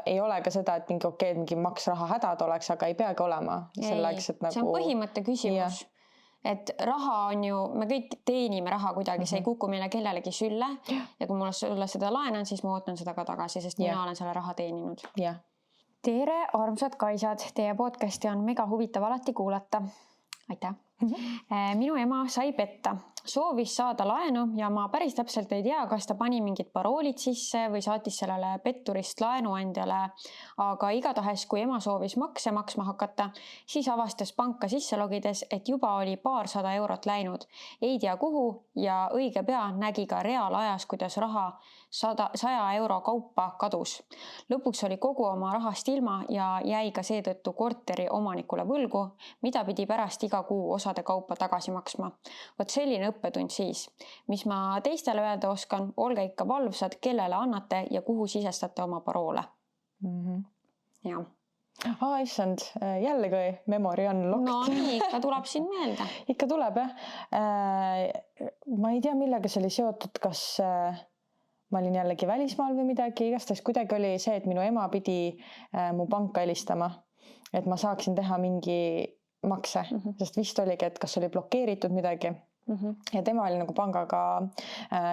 ei ole ka seda, et mingi maksraha hädad oleks, aga ei peagi olema. Selleks, et nagu... See on põhimõtte küsimus. Et raha on ju, me kõik teenime raha kuidagi, see ei kuku meile kellelegi sülle ja kui mulle sulle seda laenan, siis ma ootan seda ka tagasi, sest mina olen selle raha teeninud. Tere, armsad kaisad, teie podcasti on mega huvitav alati kuulata. Aitäh! Minu ema sai petta, soovis saada laenu ja ma päris täpselt ei tea, kas ta pani mingid paroolid sisse või saatis sellele petturist laenuandjale, aga igatahes, kui ema soovis makse maksma hakata, siis avastas panka sisse logides, et juba oli paarsada eurot läinud. Ei tea kuhu ja õige pea nägi ka reaalajas, kuidas raha 100 euro kaupa kadus. Lõpuks oli kogu oma rahast ilma ja jäi ka seetõttu korteri omanikule võlgu, mida pidi pärast iga kuu osade kaupa tagasi maksma. Vot selline õppetund siis. Mis ma teistele öelda oskan, olge ikka valvsad, kellele annate ja kuhu sisestate oma paroole. Issand, jällegi memory unlocked. No nii, ikka tuleb siin meelde. Ikka tuleb, Ma ei tea, millega see oli seotud, kas ma olin jällegi välismaal või midagi, igastahes kuidagi oli see, et minu ema pidi mu panka helistama, et ma saaksin teha mingi makse, sest vist oligi, et kas oli blokeeritud midagi. Ja tema oli nagu pangaga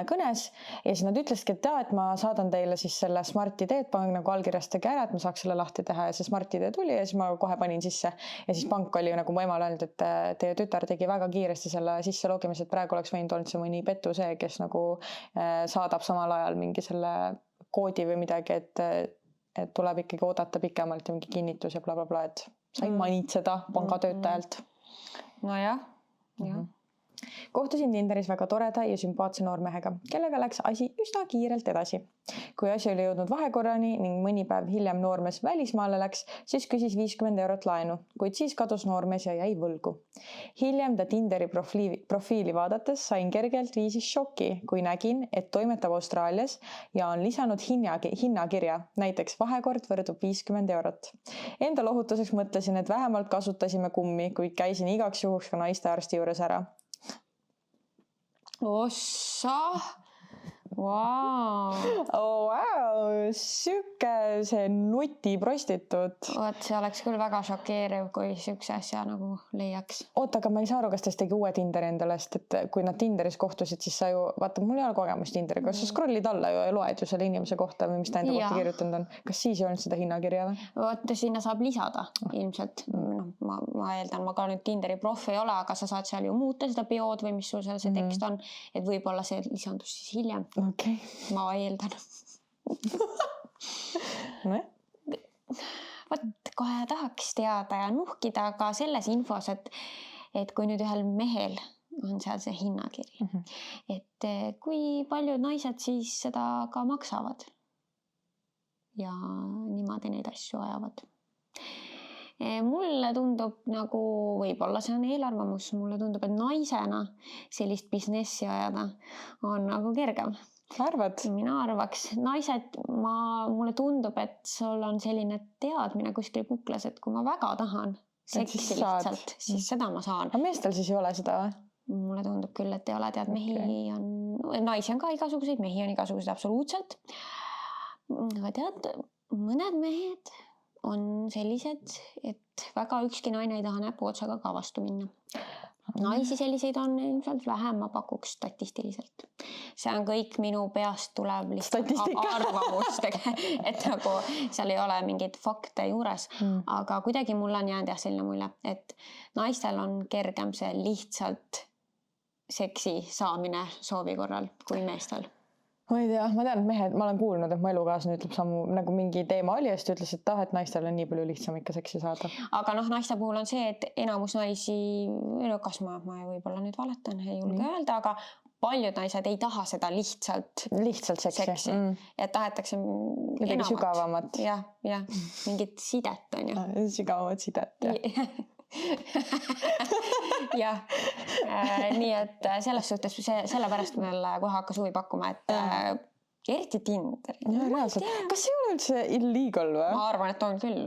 kõnes ja siis nad ütleski, et ma saadan teile siis selle Smart ID, pank nagu allkirjastage ära, et ma saaks selle lahti teha ja see Smart ID tuli ja siis ma kohe panin sisse ja siis pank oli nagu mu emale öelnud, et teie tütar tegi väga kiiresti selle sisse logimise, et praegu oleks võinud olnud see mõni petu see, kes nagu saadab samal ajal mingi selle koodi või midagi, et tuleb ikkagi oodata pikemalt ja mingi kinnitus ja blablabla, et sain manitseda pangatöötajalt. Nojah, Kohtusin Tinderis väga toreda ja sümpaatse noormehega, kellega läks asi üsna kiirelt edasi. Kui asi oli jõudnud vahekorrani ning mõni päev hiljem noormees välismaale läks, siis küsis 50 eurot laenu, kuid siis kadus noormees ja jäi võlgu. Hiljem ta Tinderi profiili vaadates sain kergelt viisis šoki, kui nägin, et toimetab Austraalias ja on lisanud hinnakirja, näiteks vahekord võrdub 50 eurot. Enda lohutuseks mõtlesin, et vähemalt kasutasime kummi, kuid käisin igaks juhuks ka naistearsti juures ära. Ossa! Wow. Süke see nutiprostituut. Oot, see oleks küll väga šokeeriv, kui sükse asja nagu leiaks. Oota, aga ma ei saa aru, kas ta tegi uue Tinderi endale, sest et kui nad Tinderis kohtusid, siis sa ju, vaata, mul ei ole kogemust Tinderiga, sa scrollid alla ja loed ju selle inimese kohta või mis ta enda kohta kirjutanud on. Kas siis ei olnud seda hinnakirja või? Oot, sinna saab lisada ilmselt. Ma eeldan, ma ka nüüd Tinderi profi ei ole, aga sa saad seal ju muuta seda biood või mis sul seal see tekst on, et võib-olla see lisandus siis hiljem. Okay. Ma eeldan. Vot kohe tahaks teada ja nuhkida ka selles infos, et kui nüüd ühel mehel on seal see hinnakiri, et kui paljud naised siis seda ka maksavad ja niimoodi neid asju ajavad. Mulle tundub nagu, võib-olla see on eelarvamus, mulle tundub, et naisena sellist businessi ajada on nagu kergem. Arvad? mina arvaks, naised, mulle tundub, et sul on selline teadmine kuskil kuklas, et kui ma väga tahan seksi siis saad. lihtsalt, siis seda ma saan. Aga meestel siis ei ole seda või? Mulle tundub küll, et ei ole, tead, mehi on, naisi on ka igasuguseid, mehi on igasuguseid absoluutselt. Aga tead, mõned mehed on sellised, et väga ükski naine ei taha näpuotsaga ka vastu minna. Naisi selliseid on ilmselt vähem, ma pakuks statistiliselt. See on kõik minu peast tuleb lihtsalt arvamust, et nagu seal ei ole mingeid fakte juures, aga kuidagi mul on jäänud selline mulje, et naistel on kergem see lihtsalt seksi saamine soovi korral kui meestel. Ma ei tea, ma tean, et mehed, ma olen kuulnud, et mu elukaaslane ütleb samu, nagu mingi teema oli ja siis ta ütles, et naistel on nii palju lihtsam ikka seksi saada. Aga naiste puhul on see, et enamus naisi, kas ma võib-olla nüüd valetan, ei julge öelda, aga paljud naised ei taha seda lihtsalt seksi. Et tahetakse midagi sügavamat. Jah, mingit sidet on ju. Sügavamat sidet, jah. jah, nii et selles suhtes sellepärast meil kohe hakkas huvi pakkuma, et eriti Tinder. Kas see ei ole üldse illegal või? Ma arvan, et on küll.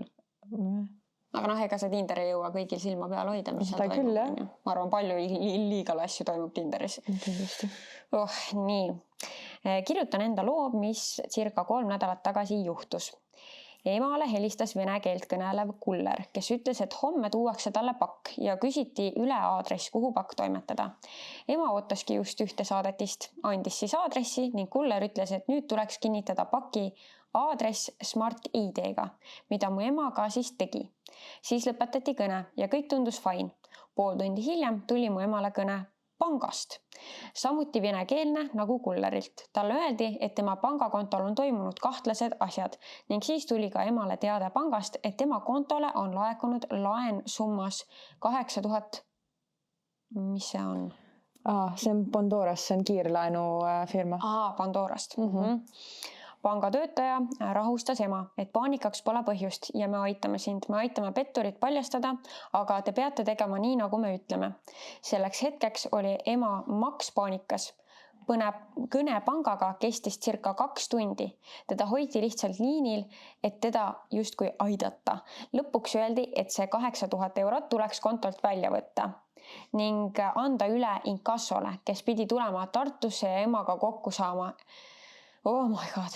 Aga ega see Tinder ei jõua kõigil silma peal hoida, mis seal toimub. Küll, ma arvan, palju illegal asju toimub Tinderis. Nii, kirjutan enda loo, mis circa 3 nädalat tagasi juhtus. Emale helistas vene keelt kõnelev kuller, kes ütles, et homme tuuakse talle pakk ja küsiti üle aadress, kuhu pakk toimetada. Ema ootaski just ühte saadetist, andis siis aadressi ning kuller ütles, et nüüd tuleks kinnitada paki aadress Smart ID-ga, mida mu ema ka siis tegi. Siis lõpetati kõne ja kõik tundus fine. Pool tundi hiljem tuli mu emale kõne pangast. Samuti venekeelne nagu kullerilt. Talle öeldi, et tema pangakontol on toimunud kahtlased asjad ning siis tuli ka emale teade pangast, et tema kontole on laekunud laen summas 8000. Mis see on? See on Pandorast, see on kiirlaenu firma. Pandorast. Pangatöötaja rahustas ema, et paanikaks pole põhjust ja me aitame sind, me aitame petturit paljastada, aga te peate tegema nii, nagu me ütleme. Selleks hetkeks oli ema maks paanikas. Kõne pangaga kestis circa 2 tundi. Teda hoiti lihtsalt liinil, et teda justkui aidata. Lõpuks öeldi, et see 8000 eurot tuleks kontolt välja võtta ning anda üle inkassole, kes pidi tulema Tartusse ja emaga kokku saama. Oh my god.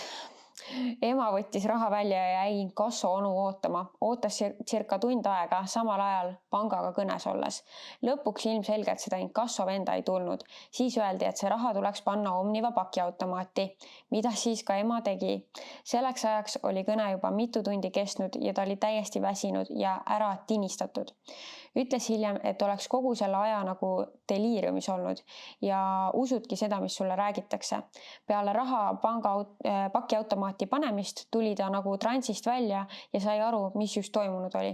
Ema võttis raha välja ja jäi inkasso onu ootama. Ootas circa tund aega, samal ajal pangaga kõnes olles. Lõpuks ilmselgelt seda inkasso venda ei tulnud. Siis öeldi, et see raha tuleks panna Omniva pakiautomaati, mida siis ka ema tegi. Selleks ajaks oli kõne juba mitu tundi kestnud ja ta oli täiesti väsinud ja ära tinistatud. Ütles hiljem, et oleks kogu selle aja nagu deliiriumis olnud ja usudki seda, mis sulle räägitakse. Peale raha pakiautomaati panemist tuli ta nagu transist välja ja sai aru, mis just toimunud oli.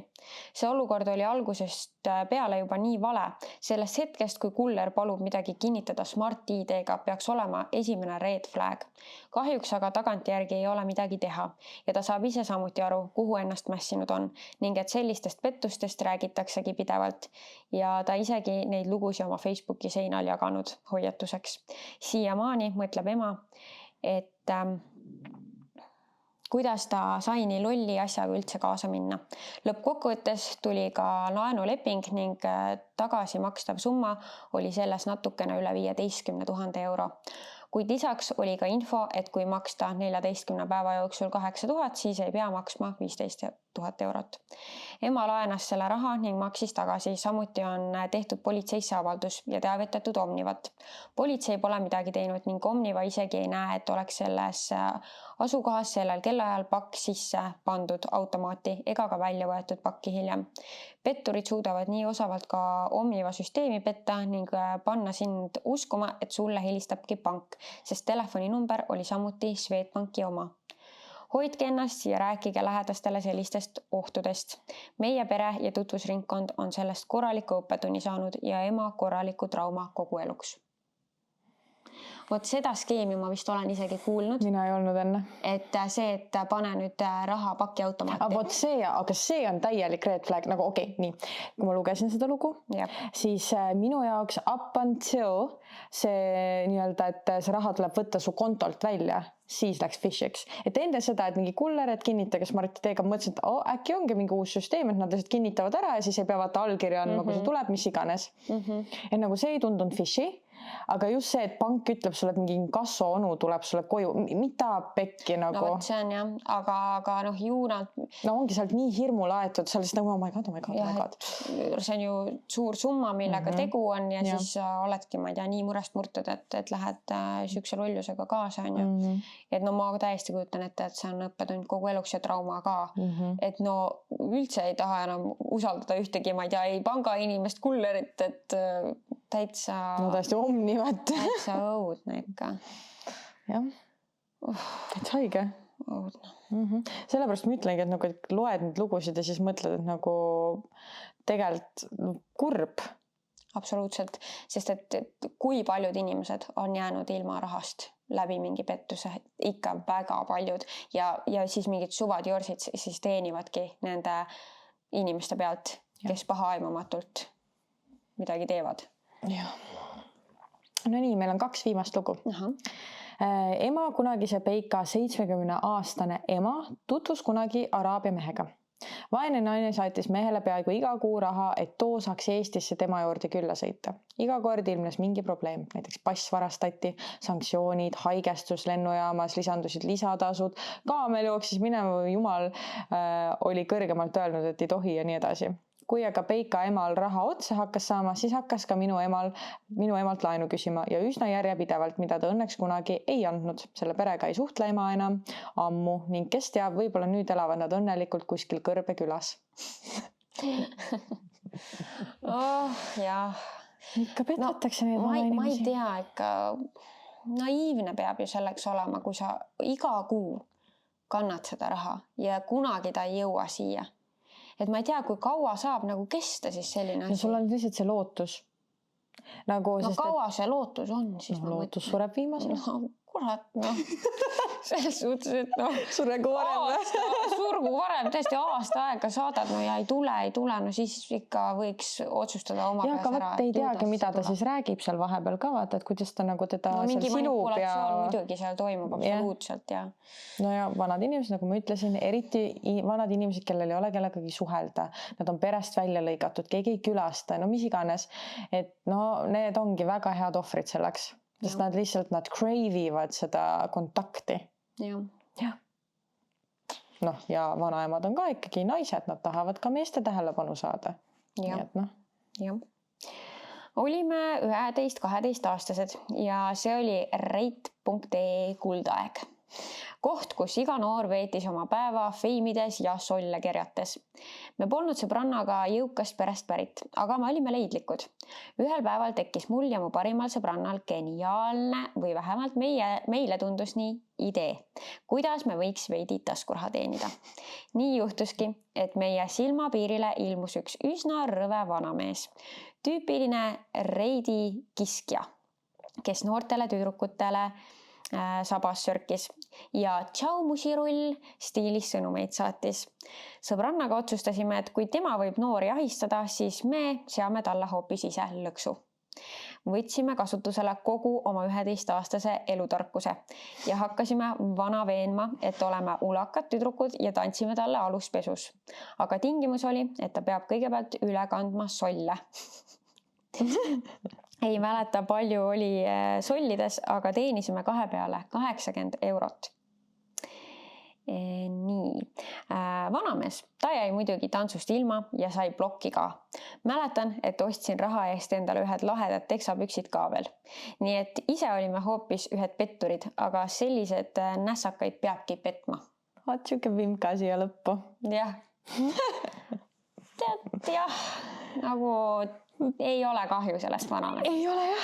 See olukord oli algusest peale juba nii vale. Sellest hetkest, kui kuller palub midagi kinnitada Smart ID-ga, peaks olema esimene red flag. Kahjuks aga tagantjärgi ei ole midagi teha ja ta saab ise samuti aru, kuhu ennast mässinud on ning et sellistest pettustest räägitaksegi pidevalt ja ta isegi neid lugusi oma Facebooki seinal jaganud hoiatuseks. Siiamaani mõtleb ema, et kuidas ta sai nii lolli asjaga üldse kaasa minna. Lõppkokkuvõttes tuli ka laenuleping ning tagasi makstav summa oli selles natukene üle 15 000 euro. Kuid lisaks oli ka info, et kui maksta 14 päeva jooksul 8000, siis ei pea maksma 15 000 eurot. Ema laenas selle raha ning maksis tagasi. Samuti on tehtud politseisse avaldus ja teavitatud Omnivat. Politsei pole midagi teinud ning Omniva isegi ei näe, et oleks selles asukohas sellel kellaajal pakk sisse pandud automaati ega ka välja võetud pakki hiljem. Petturid suudavad nii osavalt ka Omniva süsteemi petta ning panna sind uskuma, et sulle helistabki pank, sest telefoninumber oli samuti Swedbanki oma. Hoidke ennast ja rääkige lähedastele sellistest ohtudest. Meie pere ja tutvusringkond on sellest korraliku õppetunni saanud ja ema korraliku trauma kogu eluks. vot seda skeemi ma vist olen isegi kuulnud, mina ei olnud enne. et see, et pane nüüd raha pakiautomaati. Vot see, aga see on täielik red flag, nagu okei, nii. Kui ma lugesin seda lugu, siis minu jaoks up until see nii-öelda, et see raha tuleb võtta su kontolt välja, siis läks fishiks. Et enne seda, et mingi kuller, et kinnitage Smarti teega, mõtlesin, et äkki ongi mingi uus süsteem, et nad lihtsalt kinnitavad ära ja siis ei pea vaata allkirja andma, kui see tuleb, mis iganes. Et nagu see ei tundunud fishy. Aga just see, et pank ütleb sulle, et mingi inkasso onu tuleb sulle koju, mida pekki nagu. No võt, see on jah, aga noh, ju nad... No ongi sealt nii hirmu laetud, sa lihtsalt nagu, oh my god. See on ju suur summa, millega tegu on ja siis oledki, ma ei tea, nii murest murtud, et lähed sükse lollusega kaasa, on ju. Et no ma täiesti kujutan ette, et see on õppetund kogu eluks ja trauma ka. Et no üldse ei taha enam usaldada ühtegi, ma ei tea, ei panga inimest, kullerit, et täitsa... No täiesti omnimet. Täitsa õudne ikka. Jah. Täitsa haige. Õudne. Sellepärast ma ütlengi, et nagu loed neid lugusid ja siis mõtled, et nagu tegelikult kurb. Absoluutselt. Sest et kui paljud inimesed on jäänud ilma rahast läbi mingi pettuse, ikka väga paljud ja siis mingid suvad jorsid siis teenivadki nende inimeste pealt, kes pahaaimamatult midagi teevad. Jah. No nii, meil on 2 viimast lugu. Ema kunagise Peika 70-aastane ema tutvus kunagi Araabia mehega. Vaene naine saatis mehele peaaegu iga kuu raha, et too saaks Eestisse tema juurde külla sõita. Iga kord ilmnes mingi probleem, näiteks pass varastati, sanktsioonid, haigestus lennujaamas, lisandusid lisatasud, kaamel jooksis minema või jumal oli kõrgemalt öelnud, et ei tohi ja nii edasi. Kui aga Peika emal raha otsa hakkas saama, siis hakkas ka minu emalt laenu küsima ja üsna järjepidevalt, mida ta õnneks kunagi ei andnud. Selle perega ei suhtle ema enam ammu ning kes teab, võib-olla nüüd elavad nad õnnelikult kuskil Kõrbe külas. Jah. Ikka petatakse neid vana inimesi. Ma ei tea, ikka naiivne peab ju selleks olema, kui sa iga kuu kannad seda raha ja kunagi ta ei jõua siia. Et ma ei tea, kui kaua saab nagu kesta siis selline asi. Ja sul on lihtsalt see lootus. Nagu, no kaua see lootus on siis? No, lootus sureb viimasel. No kurat, noh. Selles suhtes, et noh. Suregu varem. Surgu varem, tõesti aasta aega saadad, no ja ei tule, no siis ikka võiks otsustada oma käes ära. Ei teagi, mida ta siis räägib seal vahepeal ka, vaata, et kuidas ta nagu teda no, seal silub ja... muidugi seal toimub absoluutselt ja... No ja vanad inimesed, nagu ma ütlesin, eriti vanad inimesed, kellel ei ole kellegagi suhelda, nad on perest välja lõigatud, keegi ei külasta, no mis iganes, et no need ongi väga head ohvrid selleks. Sest nad lihtsalt, nad crave'ivad seda kontakti. Jah. Noh, ja vanaemad on ka ikkagi naised, nad tahavad ka meeste tähelepanu saada. Ja. Nii et noh. Ja. Olime 11-12 aastased ja see oli reit.ee kuldaeg. Koht, kus iga noor veetis oma päeva feimides ja solle kerjates. Me polnud sõbrannaga jõukast perest pärit, aga me olime leidlikud. Ühel päeval tekkis mul ja mu parimal sõbrannal geniaalne või vähemalt meile tundus nii idee, kuidas me võiks veidi taskuraha teenida. Nii juhtuski, et meie silmapiirile ilmus üks üsna rõve vanamees. Tüüpiline reidi kiskja, kes noortele tüdrukutele sabas sörkis ja tšau musirull stiilis sõnumeid saatis. Sõbrannaga otsustasime, et kui tema võib noori ahistada, siis me seame talle hoopis ise lõksu. Võtsime kasutusele kogu oma 11-aastase elutarkuse ja hakkasime vana veenma, et oleme ulakad tüdrukud ja tantsime talle aluspesus. Aga tingimus oli, et ta peab kõigepealt üle kandma solle. Ei mäleta, palju oli sollides, aga teenisime 2 peale 80 €. Nii. Vanamees, ta jäi muidugi tantsust ilma ja sai plokki ka. Mäletan, et ostsin raha eest endale ühed lahedad teksapüksid ka veel. Nii et ise olime hoopis ühed petturid, aga sellised nässakaid peabki petma. Vaat siuke vimka siia lõppu. Jah. Jah, nagu... Ei ole kahju sellest vanamees. Ei ole jah.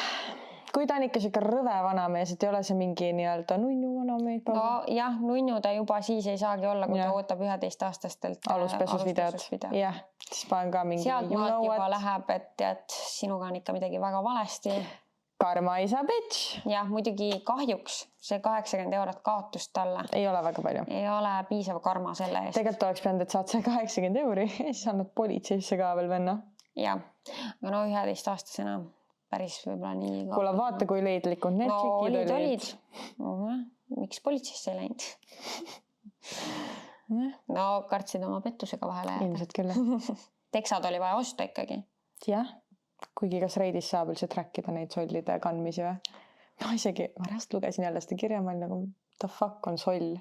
Kui ta on ikka siuke rõve vanamees, et ei ole see mingi nii-öelda nunnu vanamees. No jah, nunnu ta juba siis ei saagi olla, kui ta ootab 11-aastastelt aluspesusvideod. Jah, siis panen ka mingi... Sealt maalt juba läheb, et sinuga on ikka midagi väga valesti. karma isa bitch. jah, muidugi kahjuks see 80 eurot kaotust talle Ei ole väga palju. ei ole piisav karma selle eest. Tegelikult oleks pidanud, et saad see 80 euri ja siis annad politseisse ka veel venna. jah, aga no 11-aastasena päris võib-olla nii. Kuule, vaata, kui leidlikud need tšikid olid. Miks politseisse ei läinud? No kartsid oma pettusega vahele jääda. Ilmselt küll. Teksad oli vaja osta ikkagi. Jah, kuigi kas reidis saab üldse trackida neid sollide kandmisi või? Ma just lugesin jälle seda kirja, ma olin nagu, the fuck on soll?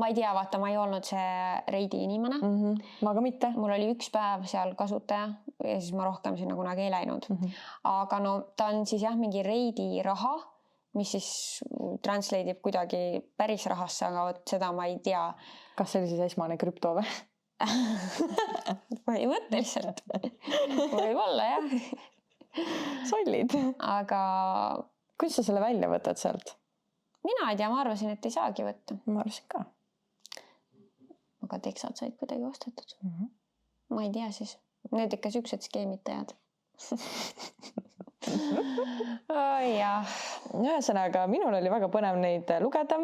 Ma ei tea, vaata, ma ei olnud see reidi inimene. Ma ka mitte. Mul oli üks päev seal kasutaja ja siis ma rohkem sinna kunagi ei läinud. Aga no ta on siis jah, mingi reidi raha, mis siis translate ib kuidagi päris rahasse, aga vot seda ma ei tea. Kas see oli siis esmane krüpto või? Põhimõtteliselt. Võib-olla jah. Sollid. Aga kuidas sa selle välja võtad sealt? Mina ei tea, ma arvasin, et ei saagi võtta. Ma arvasin ka. Aga teksad said kuidagi ostetud. Ma ei tea siis. Need ikka siuksed skeemitajad. Jah. Ühesõnaga, minul oli väga põnev neid lugeda.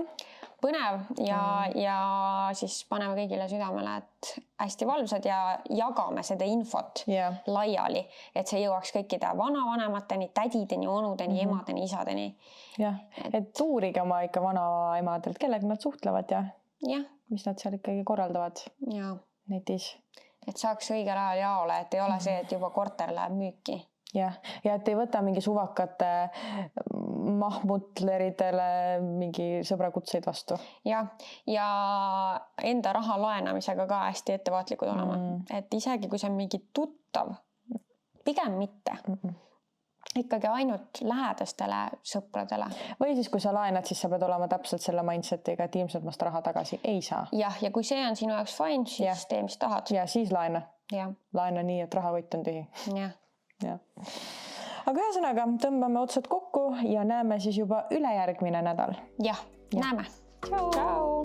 Põnev ja siis paneme kõigile südamele, et hästi valvsad ja jagame seda infot laiali, et see jõuaks kõikide vanavanemateni, tädideni, onudeni, emadeni, isadeni. Jah, et uurige oma ikka vanaemadelt, kellega nad suhtlevad ja mis nad seal ikkagi korraldavad netis. Et saaks õigel ajal jaole, et ei ole see, et juba korter läheb müüki. Ja et ei võta mingi suvakate mahmutleridele mingi sõbrakutseid vastu. Ja enda raha laenamisega ka hästi ettevaatlikud olema. Et isegi kui see on mingi tuttav, pigem mitte. Ikkagi ainult lähedastele sõpradele. Või siis, kui sa laenad, siis sa pead olema täpselt selle mindsetiga, et ilmselt ma seda raha tagasi ei saa. Ja kui see on sinu jaoks fine, siis tee, mis tahad. Ja siis laena. Ja. Laena nii, et rahakott on tühi. Ja. Aga ühesõnaga, tõmbame otsad kokku ja näeme siis juba ülejärgmine nädal. Jah, näeme. Ciao.